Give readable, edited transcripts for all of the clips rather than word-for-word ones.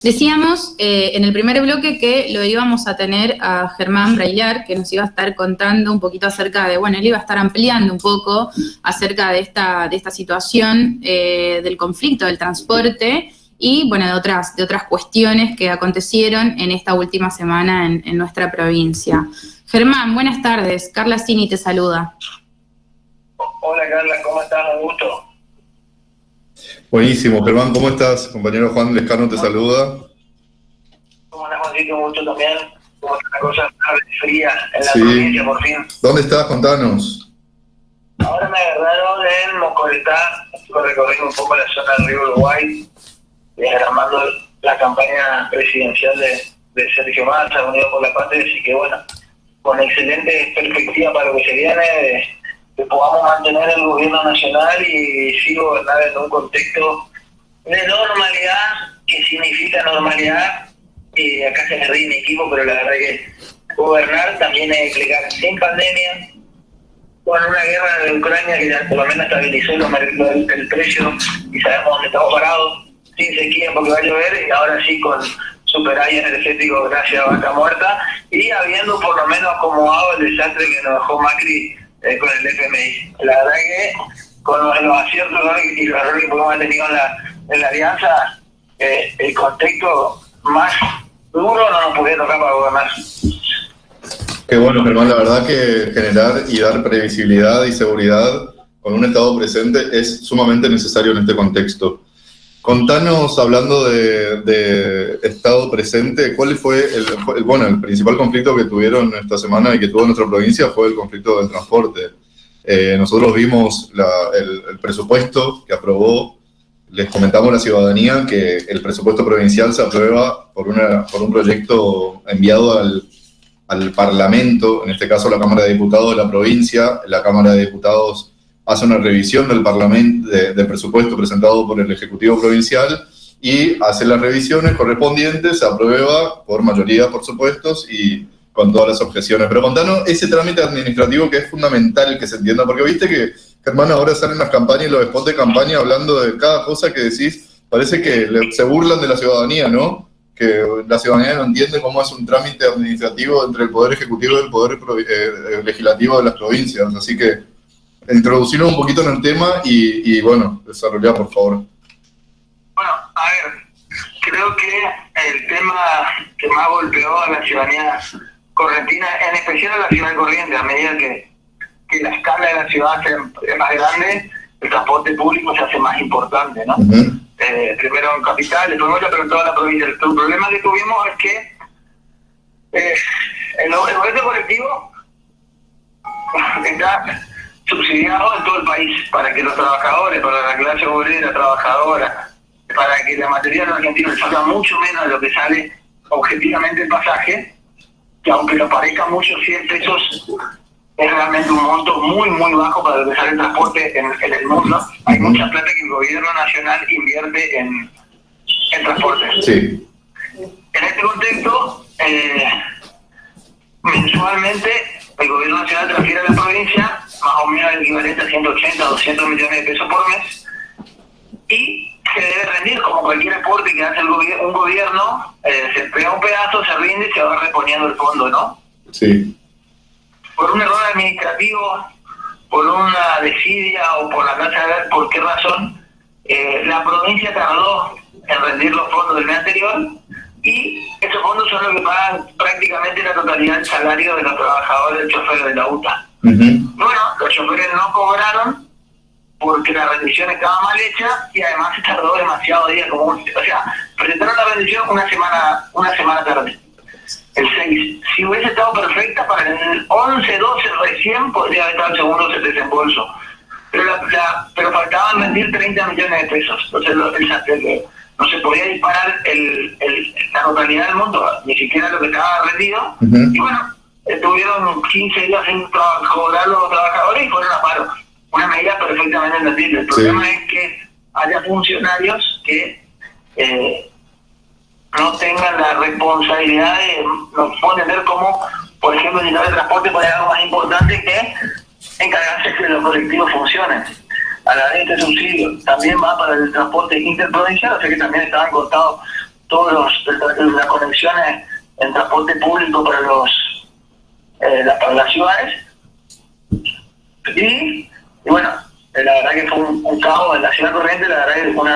Decíamos en el primer bloque que lo íbamos a tener a Germán Braillard, que nos iba a estar contando un poquito acerca de, él iba a estar ampliando un poco acerca de esta situación del conflicto del transporte y, de otras cuestiones que acontecieron en esta última semana en nuestra provincia. Germán, buenas tardes. Carla Cini te saluda. Hola Carla, ¿cómo estás? Un gusto. Buenísimo, Germán, ¿cómo estás? Compañero Juan Lescano te saluda. ¿Cómo andás, Juancito? Un gusto también. ¿Cómo está la cosa fría en la provincia, por fin? ¿Dónde estás? Contanos. Ahora me agarraron en Mocoretá, estuve recorriendo un poco la zona del río Uruguay, armando la campaña presidencial de Sergio Massa, Unido por la Patria, así que con excelente perspectiva para lo que se viene, que podamos mantener el gobierno nacional y sí gobernar en un contexto de normalidad. ¿Qué significa normalidad? Acá se me ríe mi equipo, pero la verdad que gobernar también es explicar sin pandemia, con una guerra de Ucrania que ya por lo menos estabilizó el precio y sabemos dónde estamos parados, sin sequía porque va a llover, y ahora sí con superaire energético gracias a Vaca Muerta, y habiendo por lo menos acomodado el desastre que nos dejó Macri con el FMI. La verdad que con los aciertos y los errores que hemos tenido en la alianza, el contexto más duro no nos podía tocar para gobernar. Qué bueno, Germán, la verdad que generar y dar previsibilidad y seguridad con un Estado presente es sumamente necesario en este contexto. Contanos, hablando de Estado presente, ¿cuál fue el principal conflicto que tuvieron esta semana y que tuvo nuestra provincia? Fue el conflicto del transporte. Nosotros vimos el presupuesto que aprobó. Les comentamos a la ciudadanía que el presupuesto provincial se aprueba por un proyecto enviado al Parlamento, en este caso la Cámara de Diputados de la provincia. La Cámara de Diputados hace una revisión del Parlamento, del presupuesto presentado por el Ejecutivo Provincial, y hace las revisiones correspondientes, se aprueba por mayoría, por supuesto, y con todas las objeciones. Pero contanos ese trámite administrativo que es fundamental que se entienda, porque viste que, Germán, ahora salen las campañas, los spots de campaña hablando de cada cosa que decís, parece que se burlan de la ciudadanía, ¿no? Que la ciudadanía no entiende cómo es un trámite administrativo entre el Poder Ejecutivo y el Poder Legislativo de las provincias. Así que introducirnos un poquito en el tema y desarrollar, por favor. A ver, creo que el tema que más golpeó a la ciudadanía correntina, en especial a la ciudad de Corrientes, a medida que la escala de la ciudad es más grande, el transporte público se hace más importante, ¿no? Uh-huh. Primero en capital, después pero en toda la provincia. El problema que tuvimos es que el gobierno colectivo está subsidiado en todo el país para que los trabajadores, para la clase obrera, trabajadora, para que la mayoría de los argentinos les salga mucho menos de lo que sale objetivamente el pasaje, que aunque nos parezca mucho, 100 pesos es realmente un monto muy, muy bajo para lo que sale el transporte en el mundo. Hay mucha plata que el gobierno nacional invierte en transporte. Sí. En este contexto, mensualmente el gobierno nacional transfiere a la provincia más o menos el equivalente a 180 a 200 millones de pesos por mes, y se debe rendir como cualquier aporte que hace un gobierno. Se pega un pedazo, se rinde y se va reponiendo el fondo, ¿no? Sí. Por un error administrativo, por una desidia o por la tasa de ver por qué razón, la provincia tardó en rendir los fondos del mes anterior, y esos fondos son los que pagan prácticamente la totalidad del salario de los trabajadores del chofer de la UTA. Uh-huh. Los choferes no cobraron porque la rendición estaba mal hecha y además se tardó demasiado días. Presentaron la rendición una semana tarde, el 6. Si hubiese estado perfecta, para el 11, 12 recién podría haber estado el segundo desembolso. Pero faltaban rendir 30 millones de pesos. Entonces no se podía disparar la totalidad del monto, ni siquiera lo que estaba rendido. Uh-huh. Y estuvieron 15 días sin cobrar los trabajadores y fueron a paro. Una medida perfectamente entendible. El problema es que haya funcionarios que no tengan la responsabilidad de no entender cómo, por ejemplo, el sector de transporte puede ser algo más importante que encargarse de que los colectivos funcionen. A la vez este subsidio también va para el transporte interprovincial, o sea que también estaban contados todas las conexiones en transporte público para las ciudades. Y bueno, la verdad que fue un caos en la ciudad corriente. La verdad que fue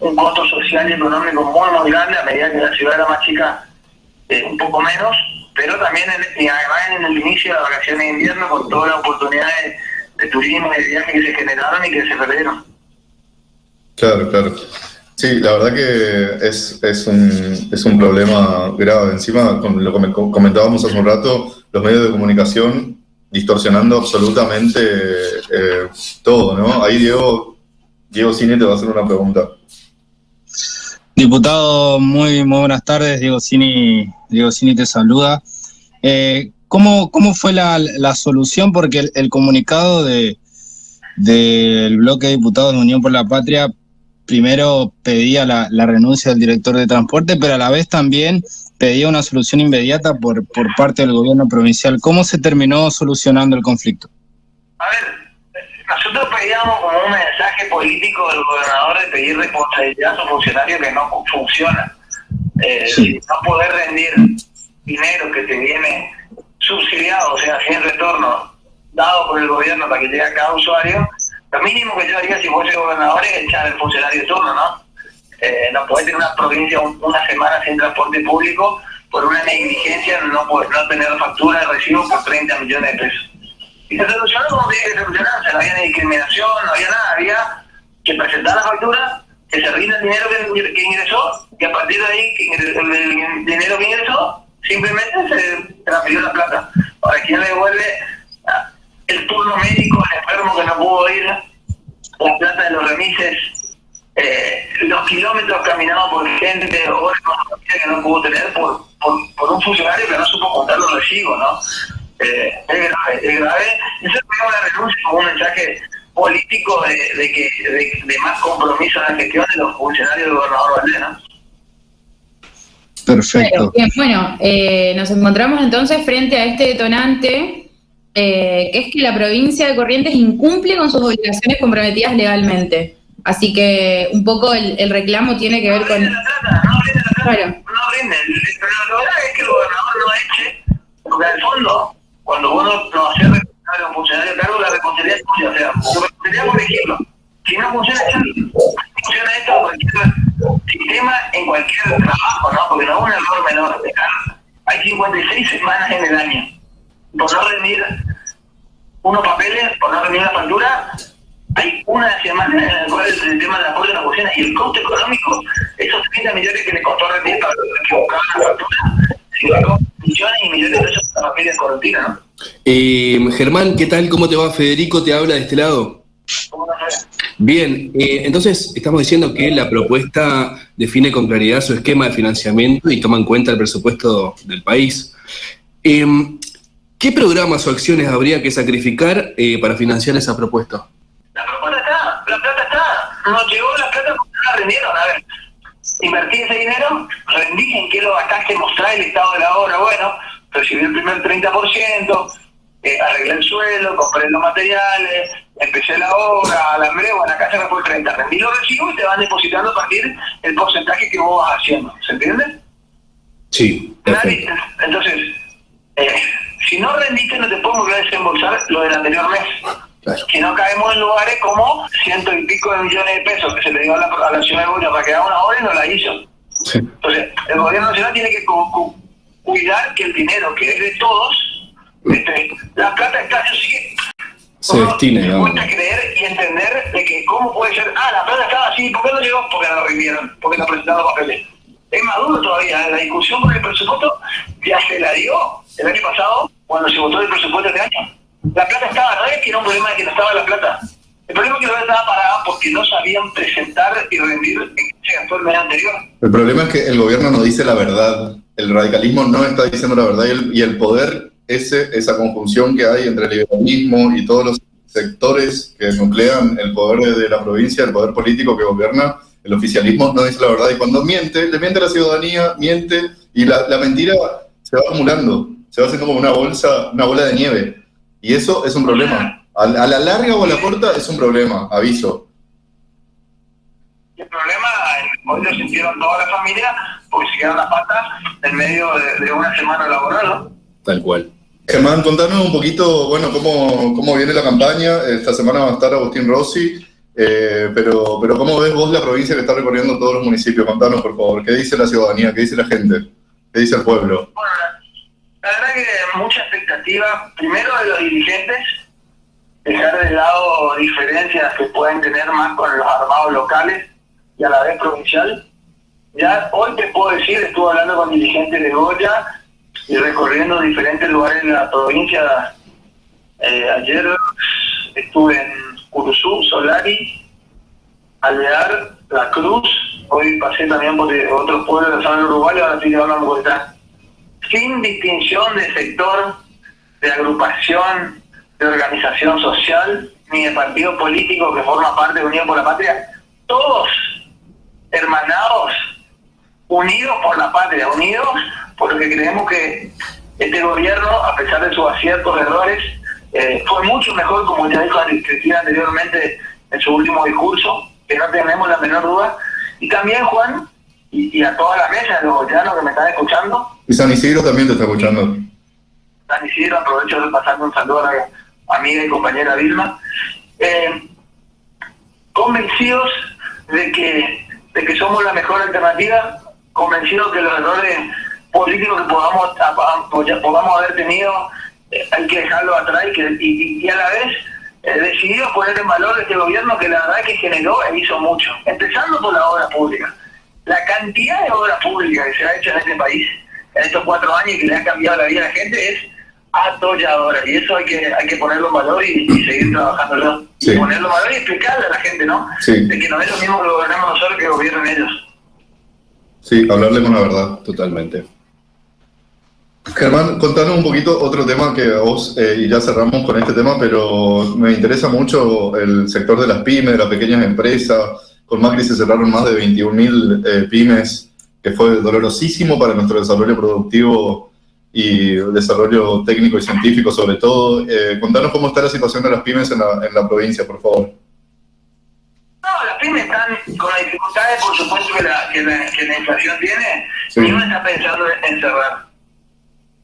un costo social y económico muy grande, a medida que la ciudad era más chica, un poco menos, pero también y además en el inicio de las vacaciones de invierno, con todas las oportunidades de turismo y de viajes que se generaron y que se perdieron. Claro. Sí, la verdad que es un problema grave. Encima, con lo que comentábamos hace un rato, los medios de comunicación distorsionando absolutamente todo, ¿no? Ahí Diego Cini te va a hacer una pregunta. Diputado, muy buenas tardes. Diego Cini te saluda. ¿Cómo fue la solución? Porque el comunicado del bloque de diputados de Unión por la Patria primero pedía la renuncia del director de transporte, pero a la vez también pedía una solución inmediata por parte del gobierno provincial. ¿Cómo se terminó solucionando el conflicto? A ver, nosotros pedíamos como un mensaje político del gobernador de pedir responsabilidad a sus funcionarios que no funciona. Sí. No poder rendir dinero que te viene subsidiado, o sea, sin retorno, dado por el gobierno para que llegue a cada usuario. Lo mínimo que yo haría si fuese gobernador es echar al funcionario de turno, ¿no? No puede tener una provincia una semana sin transporte público por una negligencia, no tener factura de recibo por 30 millones de pesos. Y se solucionó como tiene que solucionar, o sea, no había ni discriminación, no había nada, había que presentar la factura, que se rinda el dinero que ingresó, y a partir de ahí, el dinero que ingresó, simplemente se transfirió la plata. Ahora, ¿quién le devuelve el turno médico al enfermo que no pudo ir, la plata de los remises, los kilómetros caminados por gente, horas que no pudo tener por un funcionario que no supo contar los recibos, ¿no? Es grave. Eso es una renuncia como un mensaje político de más compromiso en la gestión de los funcionarios del gobernador Valdés, ¿no? Perfecto. Bien, bueno, nos encontramos entonces frente a este detonante, que es que la provincia de Corrientes incumple con sus obligaciones comprometidas legalmente. Así que un poco el reclamo tiene que ver con... No rinde pero lo grave es que el gobernador no eche, porque al fondo, cuando uno no hace responsable a un funcionario a cargo, la responsabilidad es tuya, o sea, su responsabilidad por ejemplo. Si no funciona esto en cualquier sistema, en cualquier trabajo, ¿no? Porque no es un error menor. Hay 56 semanas en el año. Por no rendir unos papeles, por no rendir una factura, hay una semana en la cual el tema de la apoyo no funciona, y el costo económico, esos 30 millones que le costó rendir para equivocar la factura, significó millones y millones de pesos para familias correctivas, ¿no? Germán, ¿qué tal? ¿Cómo te va? Federico te habla de este lado. ¿Cómo no sé? Bien, entonces estamos diciendo que la propuesta define con claridad su esquema de financiamiento y toma en cuenta el presupuesto del país. ¿Qué programas o acciones habría que sacrificar para financiar esa propuesta? La propuesta está, la plata está, nos llegó la plata porque no la rendieron. A ver, invertí ese dinero, rendí, en qué lo gastaste, mostrar el estado de la obra. Bueno, recibí el primer 30%, arreglé el suelo, compré los materiales, empecé la obra, alambré, bueno, acá se me fue el 30%. Rendí los recibos y te van depositando a partir del porcentaje que vos vas haciendo. ¿Se entiende? Sí, perfecto. Entonces, si no rendiste, no te puedo volver a desembolsar lo del anterior mes. Claro. Que no caemos en lugares como 100 y pico de millones de pesos que se le dio a la ciudad de Buenos para que haga una obra y no la hizo. Sí. Entonces, el gobierno nacional tiene que cuidar que el dinero que es de todos, la plata está, yo sí, se destine, me cuesta creer y entender de que cómo puede ser, la plata estaba así, ¿por qué no llegó? Porque no lo rindieron, porque no presentaron papeles. Es maduro todavía, la discusión por el presupuesto ya se la dio el año pasado cuando se votó el presupuesto este año. La plata estaba, no es que era un problema de que no estaba la plata. El problema es que la plata estaba parada porque no sabían presentar y rendir en que se gastó el mes anterior. El problema es que el gobierno no dice la verdad. El radicalismo no está diciendo la verdad y el poder, esa conjunción que hay entre el liberalismo y todos los sectores que nuclean el poder de la provincia, el poder político que gobierna, el oficialismo no dice la verdad. Y cuando miente, le miente a la ciudadanía, miente, y la mentira se va acumulando, se va haciendo como una bola de nieve. Y eso es un problema. A la larga o a la corta es un problema, aviso. El problema, Hoy lo sintieron toda la familia porque se quedaron las patas en medio de una semana laboral, ¿no? Tal cual. Germán, contanos un poquito, bueno, cómo viene la campaña. Esta semana va a estar Agustín Rossi, pero ¿cómo ves vos la provincia que está recorriendo todos los municipios? Contanos, por favor, ¿qué dice la ciudadanía? ¿Qué dice la gente? ¿Qué dice el pueblo? Bueno, la verdad que mucha expectativa, primero de los dirigentes, dejar de lado diferencias que pueden tener más con los armados locales y a la vez provincial. Ya hoy te puedo decir, estuve hablando con dirigentes de Goya y recorriendo diferentes lugares de la provincia. Ayer estuve en Curuzú, Solari, Alvear, La Cruz, hoy pasé también por otros pueblos de la zona de Uruguay y ahora estoy llegando a Bogotá. Sin distinción de sector, de agrupación, de organización social, ni de partido político que forma parte de Unión por la Patria, todos hermanados, unidos por la patria, unidos por lo que creemos que este gobierno, a pesar de sus aciertos, errores, fue mucho mejor, como ya dijo Cristina anteriormente en su último discurso, que no tenemos la menor duda. Y también, Juan, y a toda la mesa, los boyanos que me están escuchando. Y San Isidro también te está escuchando. San Isidro, aprovecho de pasarme un saludo a la amiga y compañera Vilma. Convencidos de que somos la mejor alternativa, convencidos que los errores políticos que podamos haber tenido hay que dejarlos atrás y a la vez decidido poner en valor este gobierno que la verdad que generó e hizo mucho, empezando por la obra pública. La cantidad de obra pública que se ha hecho en este país en estos 4 años y que le ha cambiado la vida a la gente es atolladora, y eso hay que ponerlo en valor y seguir trabajándolo. Sí. Y ponerlo en valor y explicarle a la gente, ¿no? Sí. De que no es lo mismo que lo gobernamos nosotros que gobiernan ellos. Sí, hablarle con la verdad. Totalmente. Germán, contanos un poquito otro tema que a vos, y ya cerramos con este tema, pero me interesa mucho el sector de las pymes, de las pequeñas empresas. Con Macri se cerraron más de 21.000 pymes, que fue dolorosísimo para nuestro desarrollo productivo y desarrollo técnico y científico sobre todo. Contanos cómo está la situación de las pymes en la provincia, por favor. No, las pymes están con las dificultades, por supuesto, que la inflación tiene, sí. Y uno está pensando en cerrar.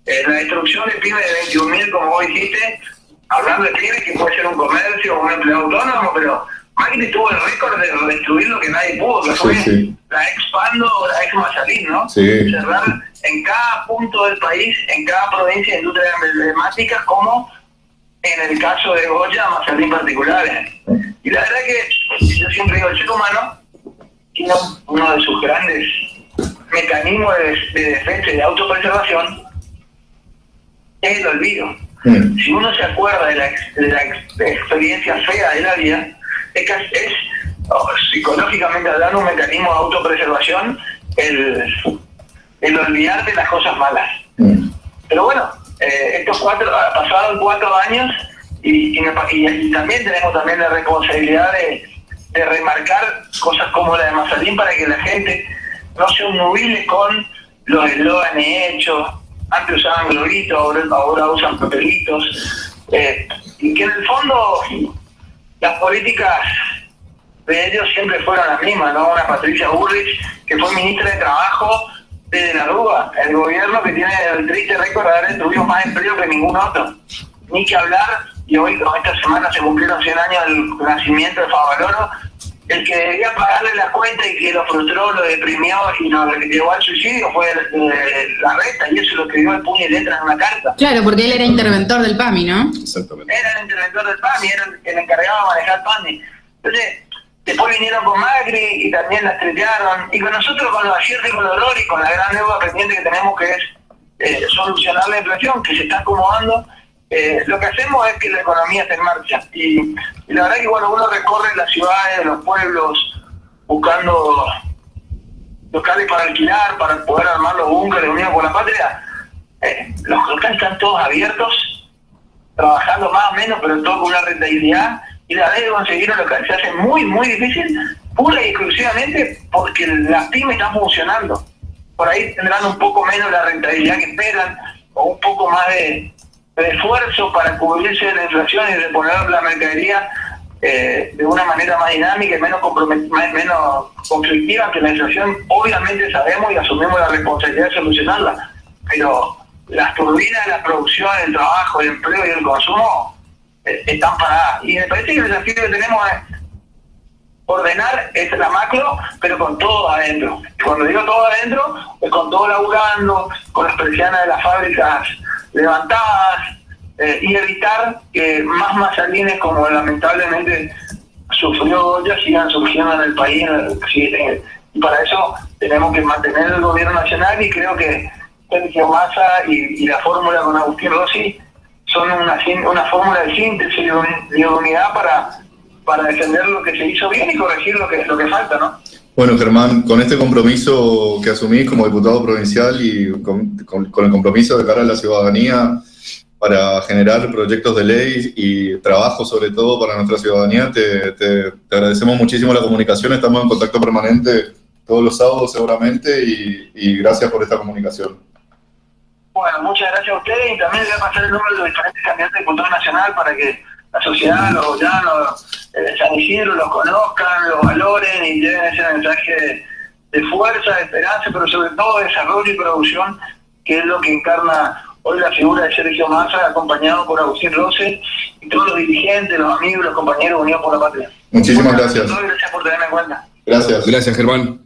La destrucción de pymes de 21.000, como vos dijiste, hablando de pymes que puede ser un comercio o un empleado autónomo, pero Macri tuvo el récord de destruir lo que nadie pudo, que fue la ex Pando o la ex Mazalín, ¿no? Sí. Cerrar en cada punto del país, en cada provincia, industrias emblemáticas, como en el caso de Goya, Mazalín particulares. Y la verdad que yo siempre digo, el ser humano tiene uno de sus grandes mecanismos de defensa y de autopreservación es el olvido. Si uno se acuerda de la experiencia fea de la vida, es psicológicamente hablando un mecanismo de autopreservación el olvidar de las cosas malas. Pero bueno, estos pasaron 4 años y también tenemos la responsabilidad de remarcar cosas como la de Mazalín para que la gente no se obnubile con los eslóganes hechos. Antes usaban globitos, ahora usan papelitos, y que en el fondo las políticas de ellos siempre fueron las mismas, ¿no? Una Patricia Bullrich, que fue ministra de Trabajo desde la Rúa, el gobierno que tiene el triste récord de haber destruido más empleo que ningún otro. Ni que hablar, y hoy esta semana se cumplieron 100 años del nacimiento de Favaloro, el que debía pagarle la cuenta y que lo frustró, lo deprimió y lo llevó al suicidio fue la reta, y eso lo escribió el puño y letra en una carta. Claro, porque él era interventor del PAMI, ¿no? Exactamente. Era el interventor del PAMI, era el encargado de manejar PAMI. Entonces, después vinieron con Macri y también la estrellaron, y con nosotros con los aciertos y con los dolores y con la gran deuda pendiente que tenemos, que es solucionar la inflación, que se está acomodando. Lo que hacemos es que la economía esté en marcha, y la verdad que cuando uno recorre las ciudades, los pueblos, buscando locales para alquilar, para poder armar los búnkeres de Unión por la Patria, los locales están todos abiertos, trabajando más o menos, pero todo con una rentabilidad, y la verdad que conseguir un local se hace muy, muy difícil, pura y exclusivamente porque las pymes están funcionando. Por ahí tendrán un poco menos la rentabilidad que esperan, o un poco más de esfuerzo para cubrirse de la inflación y de poner la mercadería de una manera más dinámica y menos conflictiva ante la inflación. Obviamente sabemos y asumimos la responsabilidad de solucionarla, pero las turbinas de la producción, el trabajo, el empleo y el consumo están paradas. Y me parece que el desafío que tenemos es ordenar la macro, pero con todo adentro. Y cuando digo todo adentro, es con todo laburando, con las persianas de las fábricas levantadas, y evitar que más mazalines como lamentablemente sufrió Goya sigan surgiendo en el país. Y para eso tenemos que mantener el gobierno nacional, y creo que Sergio Massa y la fórmula con Agustín Rossi son una fórmula de síntesis y de unidad para defender lo que se hizo bien y corregir lo que falta, ¿no? Bueno, Germán, con este compromiso que asumís como diputado provincial y con el compromiso de cara a la ciudadanía para generar proyectos de ley y trabajo sobre todo para nuestra ciudadanía, te agradecemos muchísimo la comunicación, estamos en contacto permanente todos los sábados seguramente, y gracias por esta comunicación. Bueno, muchas gracias a ustedes, y también les voy a pasar el número de los diferentes candidatos a diputado nacional para que la sociedad, los boyanos, San Isidro los conozcan, los valoren y lleven ese mensaje de fuerza, de esperanza, pero sobre todo de desarrollo y producción, que es lo que encarna hoy la figura de Sergio Massa, acompañado por Agustín Rossi y todos los dirigentes, los amigos, los compañeros de Unión por la Patria. Muchísimas gracias. Gracias por tenerme en cuenta. Gracias. Gracias, Germán.